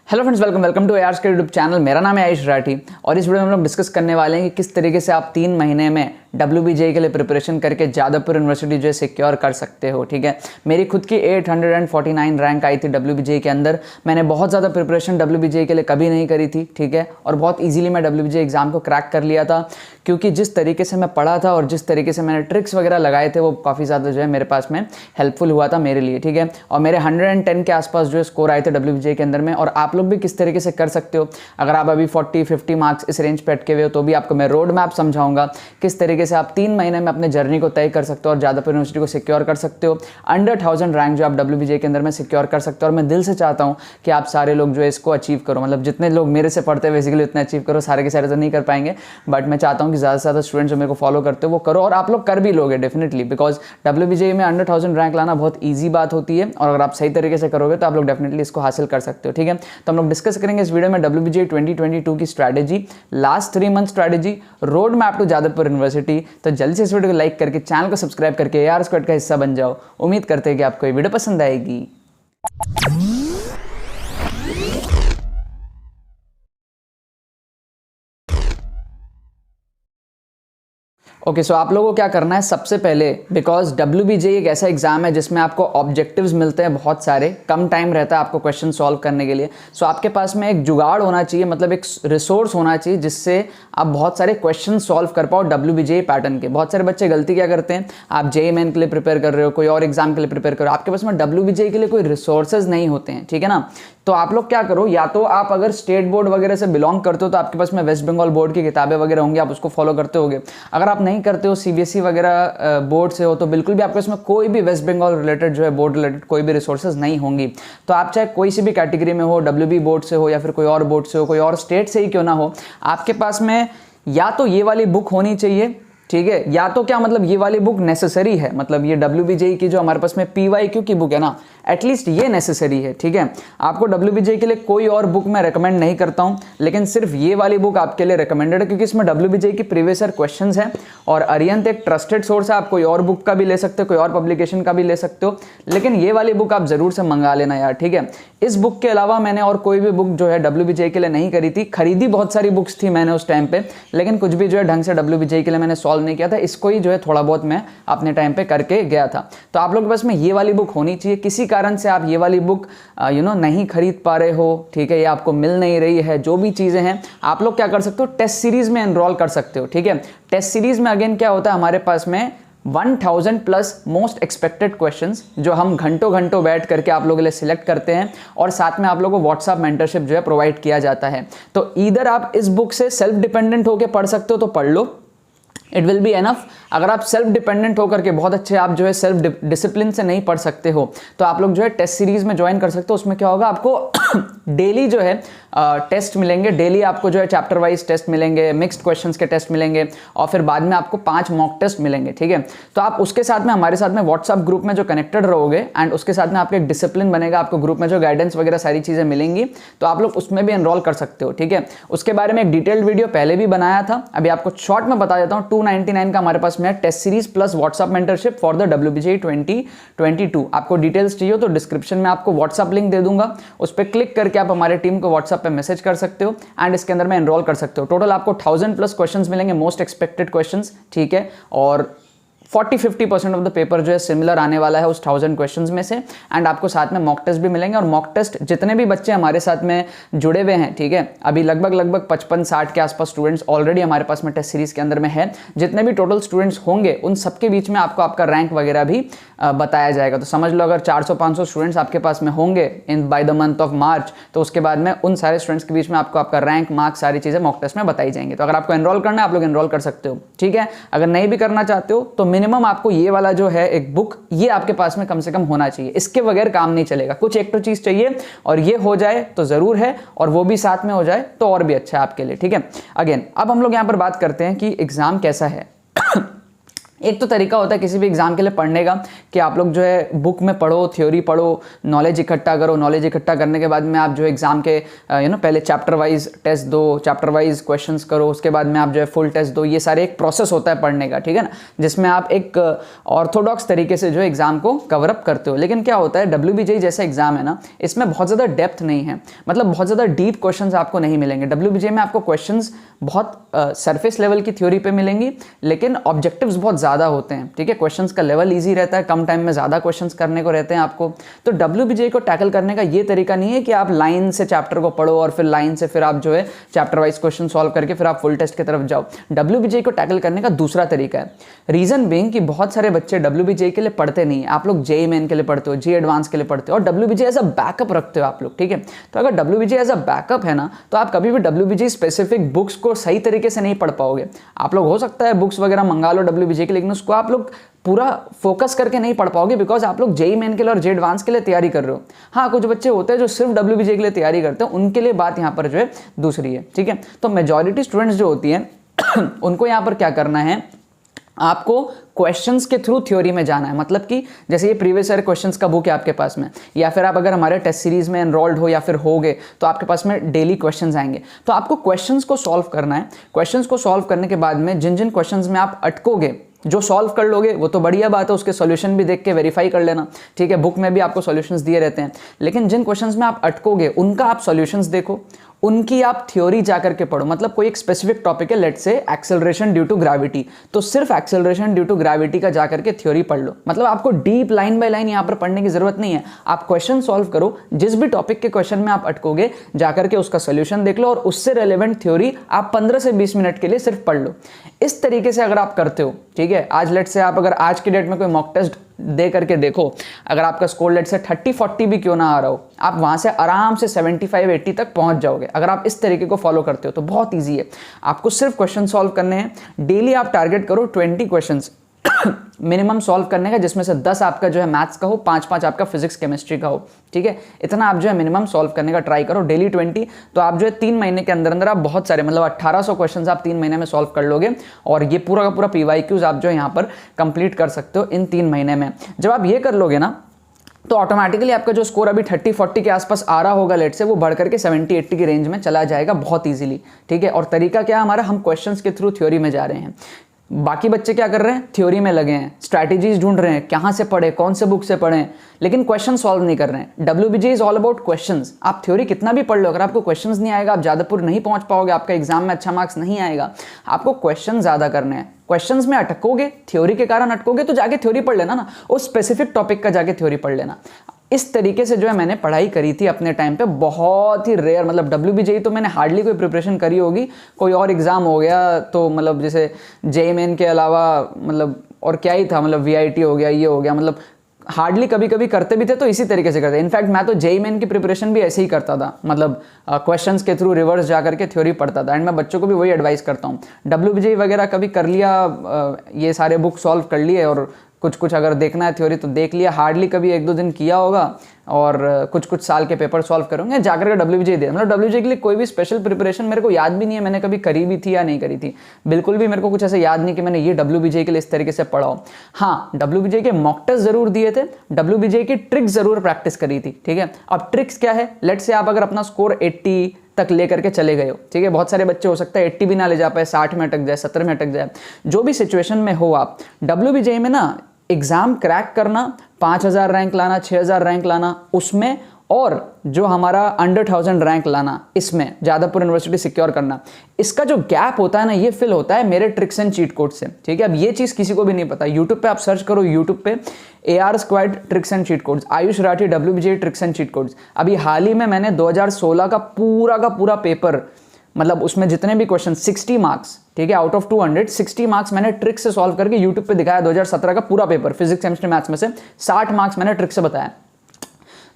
Hello friends, welcome to AR's के YouTube channel. मेरा नाम है आयुष राठी और इस वीडियो में हम लोग डिस्कस करने वाले हैं कि किस तरीके से आप 3 महीने में WBJ के लिए प्रिपरेशन करके जादवपुर यूनिवर्सिटी जो है सिक्योर कर सकते हो। ठीक है, मेरी खुद की 849 रैंक आई थी WBJ के अंदर। मैंने बहुत ज़्यादा प्रिपरेशन WBJ के लिए कभी नहीं करी थी। ठीक है, और बहुत ईजिली मैं WBJ एग्ज़ाम को क्रैक कर लिया था क्योंकि जिस तरीके से मैं पढ़ा था और जिस तरीके से मैंने ट्रिक्स वगैरह लगाए थे वो काफ़ी ज़्यादा जो है मेरे पास में हेल्पफुल हुआ था मेरे लिए। ठीक है, और मेरे 110 के आसपास जो है स्कोर आए थे WBJ के अंदर में। और आप लोग भी किस तरीके से कर सकते हो, अगर आप अभी 40-50 मार्क्स इस रेंज पे अटके हुए हो तो भी आपको मैं रोड मैप समझाऊंगा किस तरीके से आप 3 महीने में अपने जर्नी को तय कर सकते हो और जादवपुर यूनिवर्सिटी को सिक्योर कर सकते हो। अंडर 1000 रैंक जो आप WBJ के अंदर में सिक्योर कर सकते हो। और मैं दिल से चाहता हूँ कि आप सारे लोग जो है इसको अचीव करो, मतलब जितने लोग मेरे से पढ़ते हैं बेसिकली उतने अचीव करो। सारे के सारे तो नहीं कर पाएंगे, बट मैं चाहता हूँ कि ज़्यादा से ज़्यादा स्टूडेंट्स जो मेरे को फॉलो करते हो वो करो और आप लोग कर भी लोगे डेफिनेटली, बिकॉज WBJ में अंडर 1000 रैंक लाना बहुत ईजी बात होती है और अगर आप सही तरीके से करोगे तो आप लोग डेफिनेटली इसको हासिल कर सकते हो। ठीक है, तो हम लोग डिस्कस करेंगे इस वीडियो में WBJ 2022 की strategy, last 3 month strategy, road map to Jadavpur University. तो जल्दी से इस वीडियो को लाइक करके चैनल को सब्सक्राइब करके AR स्क्वाड का हिस्सा बन जाओ। उम्मीद करते हैं कि आपको ये वीडियो पसंद आएगी। ओके, सो आप लोगों को क्या करना है सबसे पहले, बिकॉज WBJ एक ऐसा एग्जाम है जिसमें आपको ऑब्जेक्टिव्स मिलते हैं बहुत सारे, कम टाइम रहता है आपको क्वेश्चन सॉल्व करने के लिए। सो आपके पास में एक जुगाड़ होना चाहिए, मतलब एक रिसोर्स होना चाहिए जिससे आप बहुत सारे क्वेश्चन सॉल्व कर पाओ WBJ पैटर्न के। बहुत सारे बच्चे गलती क्या करते हैं, आप JEE मेन के लिए प्रिपेयर कर रहे हो, कोई और एग्जाम के लिए प्रिपेयर कर रहे हो, आपके पास में WBJ के लिए कोई रिसोर्सेज नहीं होते हैं। ठीक है ना, तो आप लोग क्या करो, या तो आप अगर स्टेट बोर्ड वगैरह से बिलोंग करते हो तो आपके पास में वेस्ट बंगाल बोर्ड की किताबें वगैरह होंगी, आप उसको फॉलो करते होगे। अगर आप नहीं करते हो, CBSE वगैरह बोर्ड से हो, तो बिल्कुल भी आपके इसमें कोई भी वेस्ट बंगाल रिलेटेड जो है बोर्ड रिलेटेड कोई भी रिसोर्सेज नहीं होंगी। तो आप चाहे कोई सी भी कैटेगरी में हो, WB बोर्ड से हो या फिर कोई और बोर्ड से हो, कोई और स्टेट से ही क्यों ना हो, आपके पास में या तो ये वाली बुक होनी चाहिए। ठीक है, या तो क्या मतलब ये वाली बुक नेसेसरी है, मतलब ये WBJ की जो हमारे पास में PYQ की बुक है ना, एटलीस्ट ये नेसेसरी है। ठीक है, आपको WBJ के लिए कोई और बुक मैं रेकमेंड नहीं करता हूं, लेकिन सिर्फ ये वाली बुक आपके लिए रेकमेंडेड है क्योंकि इसमें WBJ की प्रीवियस ईयर क्वेश्चंस हैं और अरिहंत एक ट्रस्टेड सोर्स है। आप कोई और बुक का भी ले सकते हो, कोई और पब्लिकेशन का भी ले सकते हो, लेकिन ये वाली बुक आप जरूर से मंगा लेना यार। ठीक है, इस बुक के अलावा मैंने और कोई भी बुक जो है WBJ के लिए नहीं करी थी। खरीदी बहुत सारी बुक्स थी मैंने उस टाइम पे, लेकिन कुछ भी जो है ढंग से WBJ के लिए मैंने सॉल्व नहीं किया था। इसको ही जो है थोड़ा बहुत मैं अपने टाइम पे करके गया था। तो आप लोग के पास में ये वाली बुक होनी चाहिए। किसी कारण से आप ये वाली बुक नहीं खरीद पा रहे हो, ठीक है, या आपको मिल नहीं रही है, जो भी चीजें हैं, आप लोग क्या कर सकते हो, टेस्ट सीरीज में एनरोल कर सकते हो। ठीक है, टेस्ट सीरीज में अगेन क्या होता है, हमारे पास में 1000 प्लस मोस्ट एक्सपेक्टेड क्वेश्चंस जो हम घंटों घंटों बैठ करके आप लोगों के लिए सिलेक्ट करते हैं और साथ में आप लोगों को व्हाट्सएप मेंटरशिप जो है प्रोवाइड किया जाता है। तो ईदर आप इस बुक से सेल्फ डिपेंडेंट होकर पढ़ सकते हो तो पढ़ लो, इट विल बी एनफ। अगर आप सेल्फ डिपेंडेंट होकर के बहुत अच्छे आप जो है सेल्फ डिसिप्लिन से नहीं पढ़ सकते हो तो आप लोग जो है टेस्ट सीरीज में ज्वाइन कर सकते हो। उसमें क्या होगा, आपको डेली जो है टेस्ट मिलेंगे, डेली आपको जो है चैप्टर वाइज टेस्ट मिलेंगे, मिक्स्ड क्वेश्चंस के टेस्ट मिलेंगे और फिर बाद में आपको 5 मॉक टेस्ट मिलेंगे। ठीक है, तो आप उसके साथ में हमारे साथ में व्हाट्सएप ग्रुप में जो कनेक्टेड रहोगे एंड उसके साथ में आपका एक डिसिप्लिन बनेगा, आपको ग्रुप में जो गाइडेंस वगैरह सारी चीजें मिलेंगी, तो आप लोग उसमें भी एनरोल कर सकते हो। ठीक है, उसके बारे में एक डिटेल्ड वीडियो पहले भी बनाया था, अभी आपको शॉर्ट में बता देता हूँ। 299 का हमारे पास में test series plus WhatsApp mentorship for the WBJ 2022। आपको डिटेल्स चाहिए तो डिस्क्रिप्शन में आपको व्हाट्सएप लिंक दे दूंगा, उस पर क्लिक करके आप हमारे टीम को व्हाट्सएप पे मैसेज कर सकते हो एंड इसके अंदर में एनरोल कर सकते हो। टोटल आपको 1000 प्लस क्वेश्चंस मिलेंगे, मोस्ट एक्सपेक्टेड क्वेश्चंस। ठीक है, और 40-50% ऑफ द पेपर जो है सिमिलर आने वाला है उस 1000 क्वेश्चंस में से एंड आपको साथ में मॉक टेस्ट भी मिलेंगे। और मॉक टेस्ट जितने भी बच्चे हमारे साथ में जुड़े हुए हैं, ठीक है, अभी लगभग 55-60 के आसपास स्टूडेंट्स ऑलरेडी हमारे पास में टेस्ट सीरीज के अंदर में है। जितने भी टोटल स्टूडेंट्स होंगे उन सबके बीच में आपको आपका रैंक वगैरह भी बताया जाएगा। तो समझ लो अगर 400-500 स्टूडेंट्स आपके पास में होंगे in by the month of March, तो उसके बाद में उन सारे स्टूडेंट्स के बीच में आपको आपका रैंक, मार्क्स, सारी चीजें मॉक टेस्ट में बताई जाएंगी। तो अगर आपको एनरोल करना है आप लोग एनरोल कर सकते हो। ठीक है, अगर नहीं भी करना चाहते हो तो मिनिमम आपको ये वाला जो है एक बुक, ये आपके पास में कम से कम होना चाहिए, इसके बगैर काम नहीं चलेगा। कुछ एक तो चीज चाहिए और ये हो जाए तो जरूर है, और वो भी साथ में हो जाए तो और भी अच्छा है आपके लिए। ठीक है, अगेन अब हम लोग यहां पर बात करते हैं कि एग्जाम कैसा है। एक तो तरीका होता है किसी भी एग्जाम के लिए पढ़ने का कि आप लोग जो है बुक में पढ़ो, थ्योरी पढ़ो, नॉलेज इकट्ठा करो, नॉलेज इकट्ठा करने के बाद में आप जो एग्जाम के पहले चैप्टर वाइज टेस्ट दो, चैप्टर वाइज क्वेश्चंस करो, उसके बाद में आप जो है फुल टेस्ट दो। ये सारे एक प्रोसेस होता है पढ़ने का, ठीक है ना, जिसमें आप एक ऑर्थोडॉक्स तरीके से जो एग्जाम को कवर अप करते हो। लेकिन क्या होता है WBJE जैसा एग्जाम है ना, इसमें बहुत ज़्यादा डेप्थ नहीं है, मतलब बहुत ज़्यादा डीप क्वेश्चंस आपको नहीं मिलेंगे। WBJE में आपको क्वेश्चंस बहुत सरफेस लेवल की थ्योरी पे मिलेंगी, लेकिन ऑब्जेक्टिव्स बहुत ज़्यादा होते हैं, ठीक है। क्वेश्चंस का लेवल इजी रहता है, कम टाइम में ज़्यादा क्वेश्चंस करने को रहते हैं आपको। तो WBJE को टैकल करने का ये तरीका नहीं है कि आप लाइन से चैप्टर को पढ़ो और फिर लाइन से फिर आप जो है चैप्टर वाइज क्वेश्चन सॉल्व करके फिर आप फुल टेस्ट की तरफ जाओ। WBJE को टैकल करने का दूसरा तरीका है। रीजन बीइंग कि बहुत सारे बच्चे WBJE के लिए पढ़ते नहीं है। आप लोग JEE मेन के लिए पढ़ते हो, JEE एडवांस के लिए पढ़ते हो और WBJE एज अ बैकअप रखते हो आप लोग, ठीक है। तो अगर WBJE एज अ बैकअप है ना, तो आप कभी भी WBJE स्पेसिफिक बुक्स को सही तरीके से नहीं पढ़ पाओगे। आप लोग हो सकता है बुक्स वगैरह मंगा लो WBJE के, लेकिन उसको आप लोग पूरा फोकस करके नहीं पढ़ पाओगे, बिकॉज आप लोग JEE मेन के लिए और JEE एडवांस के लिए तैयारी कर रहे हो। हाँ, कुछ बच्चे होते हैं जो सिर्फ WBJE के लिए तैयारी करते हैं, उनके लिए बात यहाँ पर जो है दूसरी है, ठीक है। तो मेजॉरिटी स्टूडेंट्स जो होती हैं उनको यहाँ पर क्या करना है, आपको क्वेश्चंस के थ्रू थ्योरी में जाना है। मतलब कि जैसे ये प्रीवियस ईयर क्वेश्चंस का बुक है आपके पास में, या फिर आप अगर हमारे टेस्ट सीरीज में एनरोल्ड हो या फिर होगे तो आपके पास में डेली क्वेश्चंस आएंगे। तो आपको क्वेश्चंस को सॉल्व करना है। क्वेश्चंस को सॉल्व करने के बाद में जिन जिन क्वेश्चंस में आप अटकोगे, जो सॉल्व कर लोगे वो तो बढ़िया बात है, उसके सॉल्यूशन भी देख के वेरीफाई कर लेना, ठीक है। बुक में भी आपको सॉल्यूशंस दिए रहते हैं, लेकिन जिन क्वेश्चंस में आप अटकोगे उनका आप सॉल्यूशंस देखो, उनकी आप थ्योरी जाकर के पढ़ो। मतलब कोई एक स्पेसिफिक टॉपिक है, let's say acceleration due to gravity, तो सिर्फ एक्सेलरेशन ड्यू टू ग्रेविटी का जाकर के थ्योरी पढ़ लो। मतलब आपको डीप लाइन बाय लाइन यहाँ पर पढ़ने की जरूरत नहीं है। आप क्वेश्चन सॉल्व करो, जिस भी टॉपिक के क्वेश्चन में आप अटकोगे जाकर के उसका सोल्यूशन देख लो और उससे रेलेवेंट थ्योरी आप 15 से 20 मिनट के लिए सिर्फ पढ़ लो। इस तरीके से अगर आप करते हो, ठीक है, आज लेट्स से आप अगर आज की डेट में कोई मॉक टेस्ट दे करके देखो, अगर आपका स्कोर लेट से 30-40 भी क्यों ना आ रहा हो, आप वहां से आराम से 75-80 तक पहुंच जाओगे अगर आप इस तरीके को फॉलो करते हो। तो बहुत इजी है, आपको सिर्फ क्वेश्चन सॉल्व करने हैं। डेली आप टारगेट करो 20 क्वेश्चंस मिनिमम सॉल्व करने का, जिसमें से 10 आपका जो है मैथ्स का हो, 5-5 आपका फिजिक्स केमिस्ट्री का हो, ठीक है। इतना आप जो है मिनिमम सॉल्व करने का ट्राई करो, डेली 20। तो आप जो है 3 महीने के अंदर अंदर आप बहुत सारे मतलब 1800 क्वेश्चंस आप 3 महीने में सॉल्व कर लोगे और ये पूरा का पूरा PYQs आप जो है यहाँ पर कंप्लीट कर सकते हो इन 3 महीने में। जब आप ये कर लोगे ना, तो ऑटोमेटिकली आपका जो स्कोर अभी 30-40 के आसपास आ रहा होगा लेट से, वो बढ़ करके 70-80 की रेंज में चला जाएगा बहुत इजीली, ठीक है। और तरीका क्या है हमारा, हम क्वेश्चंस के थ्रू थ्योरी में जा रहे हैं। बाकी बच्चे क्या कर रहे हैं, थ्योरी में लगे हैं, स्ट्रैटेजीज ढूंढ रहे हैं, कहाँ से पढ़े, कौन से बुक से पढ़ें, लेकिन क्वेश्चन सॉल्व नहीं कर रहे हैं। WBJE is all about questions. आप थ्योरी कितना भी पढ़ लो, अगर आपको क्वेश्चंस नहीं आएगा आप जादवपुर नहीं पहुंच पाओगे, आपका एग्जाम में अच्छा मार्क्स नहीं आएगा। आपको क्वेश्चन ज्यादा करने हैं। क्वेश्चंस में अटकोगे, थ्योरी के कारण अटकोगे, तो जाके थ्योरी पढ़ लेना ना, उस स्पेसिफिक टॉपिक का जाके थ्योरी पढ़ लेना। इस तरीके से जो है मैंने पढ़ाई करी थी अपने टाइम पे, बहुत ही रेयर, मतलब WBJE तो मैंने हार्डली कोई प्रिपरेशन करी होगी। कोई और एग्जाम हो गया तो मतलब जैसे JEE मेन के अलावा मतलब और क्या ही था, मतलब VIT हो गया, ये हो गया, मतलब हार्डली कभी कभी करते भी थे तो इसी तरीके से करते। इनफैक्ट मैं तो JEE मेन की प्रिपरेशन भी ऐसे ही करता था, मतलब क्वेश्चंस के थ्रू रिवर्स जा करके थ्योरी पढ़ता था। एंड मैं बच्चों को भी वही एडवाइस करता हूँ। WBJE वगैरह कभी कर लिया, ये सारे बुक सॉल्व कर लिए और कुछ कुछ अगर देखना है थ्योरी तो देख लिया, हार्डली कभी 1-2 दिन किया होगा और कुछ कुछ साल के पेपर सॉल्व करूँगे जाकर के WBJE दे। मतलब WBJE के लिए कोई भी स्पेशल प्रिपरेशन मेरे को याद भी नहीं है मैंने कभी करी भी थी या नहीं करी थी, बिल्कुल भी मेरे को कुछ ऐसे याद नहीं कि मैंने ये WBJE के लिए इस तरीके से पढ़ा हो। हाँ, WBJE के मॉक टेस्ट जरूर दिए थे, WBJE की ट्रिक्स जरूर प्रैक्टिस करी थी, ठीक है। अब ट्रिक्स क्या है, लेट्स से आप अगर अपना स्कोर 80 तक लेकर के चले गए हो, ठीक है। बहुत सारे बच्चे हो सकता है 80 भी ना ले जा पाए, 60 में अटक जाए, 70 में अटक जाए, जो भी सिचुएशन में हो आप, WBJE में ना एग्जाम क्रैक करना, 5000 रैंक लाना, 6000 रैंक लाना उसमें, और जो हमारा अंडर 1000 रैंक लाना इसमें, जादवपुर यूनिवर्सिटी सिक्योर करना, इसका जो गैप होता है ना, ये फिल होता है मेरे ट्रिक्स एंड चीट कोड से, ठीक है। अब ये चीज़ किसी को भी नहीं पता। यूट्यूब पे आप सर्च करो, यूट्यूब पे AR squad tricks and cheat codes, Ayush Rathi WBJE tricks and cheat codes. अभी हाल ही में मैंने 2016 का पूरा पेपर, मतलब उसमें जितने भी क्वेश्चन 60 मार्क्स, ठीक है, आउट ऑफ 200 60 मार्क्स मैंने ट्रिक से सॉल्व करके यूट्यूब पे दिखाया। 2017 का पूरा पेपर फिजिक्स केमिस्ट्री मैथ्स में से 60 मार्क्स मैंने ट्रिक से बताया।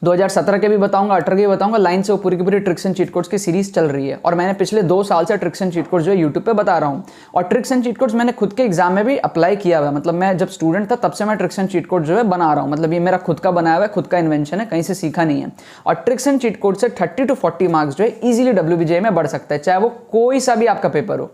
2017 के भी बताऊंगा, 18 के भी बताऊंगा, लाइन से वो पूरी की पूरी ट्रिक्स एंड चीट कोड्स की सीरीज चल रही है और मैंने पिछले 2 साल से ट्रिक्स एंड चीट कोड्स जो है यूट्यूब पे बता रहा हूँ। और ट्रिक्स एंड चीट कोड्स मैंने खुद के एग्जाम में भी अप्लाई किया हुआ है, मतलब मैं जब स्टूडेंट था तब से मैं ट्रिक्स एंड चीट कोड जो है बना रहा हूँ। मतलब ये मेरा खुद का बनाया हुआ है, खुद का इन्वेंशन है, कहीं से सीखा नहीं है। और ट्रिक्स एंड चीट कोड से 30 to 40 मार्क्स जो है इजीली WBJE में बढ़ सकता है, चाहे वो कोई सा भी आपका पेपर हो,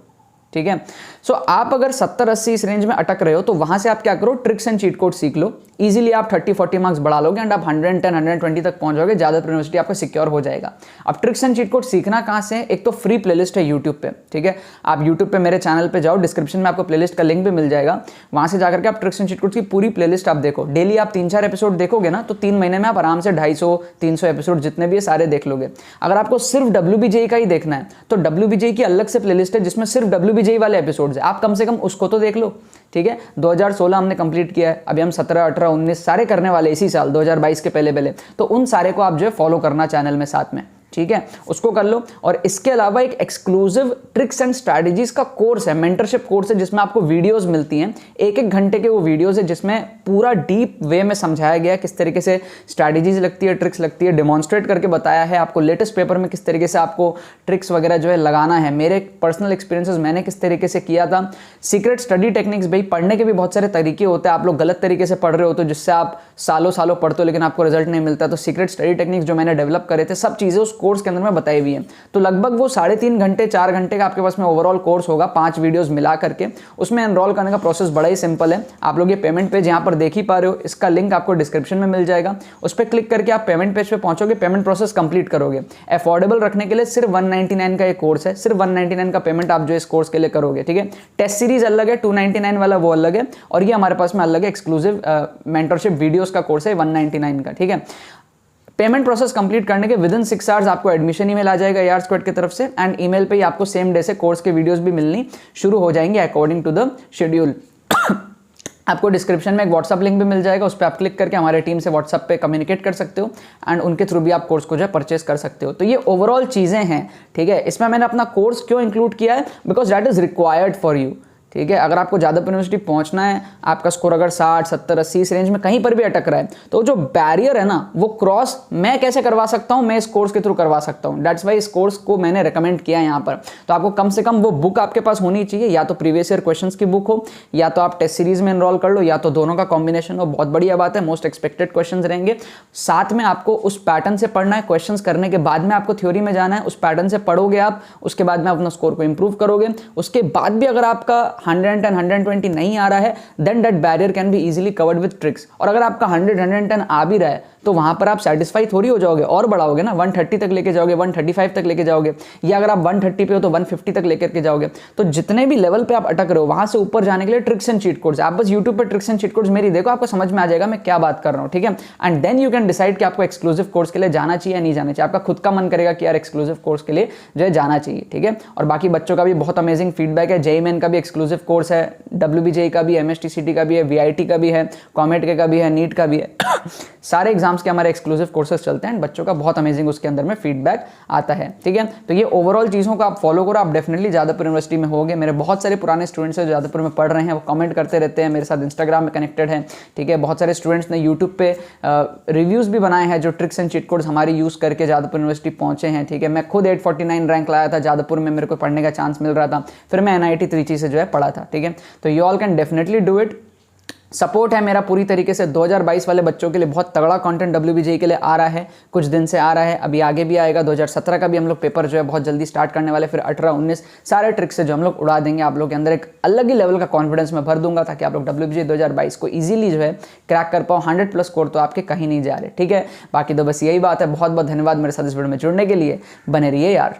ठीक है। सो आप अगर 70-80 इस रेंज में अटक रहे हो तो वहां से आप क्या करो, ट्रिक्स एंड चीट कोड सीख लो। इजीली आप 30-40 मार्क्स बढ़ा लोगे एंड आप 110-120 तक पहुंच जाओगे, जादवपुर यूनिवर्सिटी आपका सिक्योर हो जाएगा। अब ट्रिक्स एंड चीट कोड सीखना कहां से है, एक तो फ्री प्लेलिस्ट है यूट्यूब पे, ठीक है। आप यूट्यूब पे मेरे चैनल पे जाओ, डिस्क्रिप्शन में आपको प्लेलिस्ट का लिंक भी मिल जाएगा, वहां से जाकर के आप ट्रिक्स एंड चीट कोड की पूरी प्लेलिस्ट आप देखो। डेली आप 3-4 एपिसोड देखोगे ना तो 3 महीने में आप आराम से 250-300 एपिसोड जितने भी है सारे देख लोगे। अगर आपको सिर्फ WBJE का ही देखना है तो WBJE की अलग से प्लेलिस्ट है जिसमें सिर्फ WBJE वाले एपिसोड्स है, आप कम से कम उसको तो देख लो, ठीक है। 2016 हमने कंप्लीट किया है, अभी हम 17, 18, 19 सारे करने वाले इसी साल 2022 के पहले, तो उन सारे को आप जो है फॉलो करना चैनल में साथ में, ठीक है, उसको कर लो। और इसके अलावा एक एक्सक्लूसिव ट्रिक्स एंड स्ट्रैटेजीज का कोर्स है, मेंटरशिप कोर्स है, जिसमें आपको वीडियोस मिलती हैं, 1-1 घंटे के वो वीडियोस है जिसमें पूरा डीप वे में समझाया गया है किस तरीके से स्ट्रैटेजीज लगती है, ट्रिक्स लगती है, डेमोन्स्ट्रेट करके बताया है आपको लेटेस्ट पेपर में किस तरीके से आपको ट्रिक्स वगैरह जो है लगाना है। मेरे पर्सनल एक्सपीरियंसेस मैंने किस तरीके से किया था, सीक्रेट स्टडी टेक्निक्स, भाई पढ़ने के भी बहुत सारे तरीके होते हैं, आप लोग गलत तरीके से पढ़ रहे हो तो जिससे आप सालों सालों पढ़ते हो लेकिन आपको रिजल्ट नहीं मिलता, तो सीक्रेट स्टडी टेक्निक्स जो मैंने डेवलप करे थे सब चीजें उस कोर्स के अंदर में बताई हुई है। तो लगभग वो 3.5 घंटे 4 घंटे का आपके पास में ओवरऑल कोर्स होगा, 5 वीडियोस मिला करके। उसमें एनरोल करने का प्रोसेस बड़ा ही सिंपल है। आप लोग ये पेमेंट पेज यहाँ पर देख ही पा रहे हो, इसका लिंक आपको डिस्क्रिप्शन में मिल जाएगा, उस पर क्लिक करके आप पेमेंट पेज पे पहुंचोगे, पेमेंट प्रोसेस कंप्लीट करोगे। अफोर्डेबल रखने के लिए सिर्फ 199 का ये कोर्स है, सिर्फ 199 का पेमेंट आप जो इस कोर्स के लिए करोगे, ठीक है। टेस्ट सीरीज अलग है, 299 वाला वो अलग है, और ये हमारे पास में अलग है एक्सक्लूसिव मेंटरशिप वीडियोस का कोर्स है 199 का, ठीक है। पेमेंट प्रोसेस कंप्लीट करने के विदिन 6 आवर्स आपको एडमिशन ईमेल आ जाएगा AR स्क्वाड की तरफ से, एंड ईमेल पे ही आपको सेम डे से कोर्स के वीडियोस भी मिलनी शुरू हो जाएंगे अकॉर्डिंग टू द शेड्यूल। आपको डिस्क्रिप्शन में एक व्हाट्सअप लिंक भी मिल जाएगा, उस पर आप क्लिक करके हमारे टीम से व्हाट्सअप पे कम्युनिकेट कर सकते हो एंड उनके थ्रू भी आप कोर्स को जो है परचेस कर सकते हो। तो ये ओवरऑल चीज़ें हैं, ठीक है। इसमें मैंने अपना कोर्स क्यों इंक्लूड किया है, because that is required for you, ठीक है। अगर आपको जादवपुर यूनिवर्सिटी पहुंचना है, आपका स्कोर अगर 60, 70, 80 इस रेंज में कहीं पर भी अटक रहा है, तो जो बैरियर है ना वो क्रॉस मैं कैसे करवा सकता हूं, मैं इस कोर्स के थ्रू करवा सकता हूं। दैट्स वाई इस कोर्स को मैंने रेकमेंड किया है यहाँ पर। तो आपको कम से कम वो बुक आपके पास होनी चाहिए, या तो प्रीवियस ईयर क्वेश्चंस की बुक हो, या तो आप टेस्ट सीरीज में एनरोल कर लो, या तो दोनों का कॉम्बिनेशन हो। बहुत बढ़िया बात है, मोस्ट एक्सपेक्टेड क्वेश्चंस रहेंगे। साथ में आपको उस पैटर्न से पढ़ना है, क्वेश्चंस करने के बाद में आपको थ्योरी में जाना है, उस पैटर्न से पढ़ोगे आप, उसके बाद में अपना स्कोर को इंप्रूव करोगे। उसके बाद भी अगर आपका 110, 120 नहीं आ रहा है, then that barrier can be easily covered with tricks. और अगर आपका 100, 110 आ भी रहा है तो वहां पर आप सेटिस्फाई थोड़ी हो जाओगे, और बढ़ाओगे ना, 130 तक लेके जाओगे, 135 तक लेके जाओगे, या अगर आप 130 पे हो तो 150 तक लेकर के जाओगे। तो जितने भी लेवल पे आप अटक रहे हो वहां से ऊपर जाने के लिए ट्रिक्स एंड चीट कोड्स, आप बस यूट्यूब पर ट्रिक्स एंड चीट कोड्स मेरी देखो, आपको समझ में आ जाएगा मैं क्या बात कर रहा हूं, ठीक है। And then you can decide कि आपको एक्सक्लूसिव कोर्स के लिए जाना चाहिए या नहीं जाना चाहिए। आपका खुद का मन करेगा कि यार एक्सक्लूसिव कोर्स के लिए जो है जाना चाहिए, ठीक है। और बाकी बच्चों का भी बहुत अमेजिंग फीडबैक है। JEE मेन का भी एक्सक्लूसिव कोर्स है, WBJE का भी है, MSTCT का भी है, VIT का भी है, कॉमेट का भी है, नीट का भी है। सारे एग्जाम्स के हमारे एक्सक्लूसिव कोर्सेज चलते हैं, बच्चों का बहुत अमेजिंग उसके अंदर में फीडबैक आता है, ठीक है। तो ये ओवरऑल चीज़ों को आप फॉलो करो, आप डेफिनेटली जादवपुर यूनिवर्सिटी में होगे। मेरे बहुत सारे पुराने स्टूडेंट्स हैं जो जादवपुर में पढ़ रहे हैं, वो कमेंट करते रहते हैं, मेरे साथ इंस्टाग्राम में कनेक्टेड हैं, ठीक है। बहुत सारे स्टूडेंट्स ने यूट्यूब पे रिव्यूज़ भी बनाए हैं जो ट्रिक्स एंड चीट कोड्स हमारी यूज़ करके जादवपुर यूनिवर्सिटी पहुंचे हैं, ठीक है। मैं खुद 849 रैंक लाया था जादवपुर में, मेरे को पढ़ने का चांस मिल रहा था, फिर मैं NIT त्रिची से जो है पढ़ा था, ठीक है। तो you all can definitely do it. Support है मेरा पूरी तरीके से। 2022 वाले बच्चों के लिए बहुत तगड़ा कंटेंट WBJE के लिए आ रहा है, कुछ दिन से आ रहा है, अभी आगे भी आएगा। 2017 का भी हम लोग पेपर जो है बहुत जल्दी स्टार्ट करने वाले, फिर 18, 19 सारे ट्रिक्स से जो हम लोग उड़ा देंगे। आप लोग के अंदर एक अलग ही लेवल का कॉन्फिडेंस मैं भर दूंगा ताकि आप लोग WBJE 2022 को ईजिली जो है क्रैक कर पाओ। 100+ स्कोर तो आपके कहीं नहीं जा रहे, ठीक है। बाकी तो बस यही बात है। बहुत बहुत धन्यवाद मेरे साथ इस वीडियो में जुड़ने के लिए, बने रहिए यार।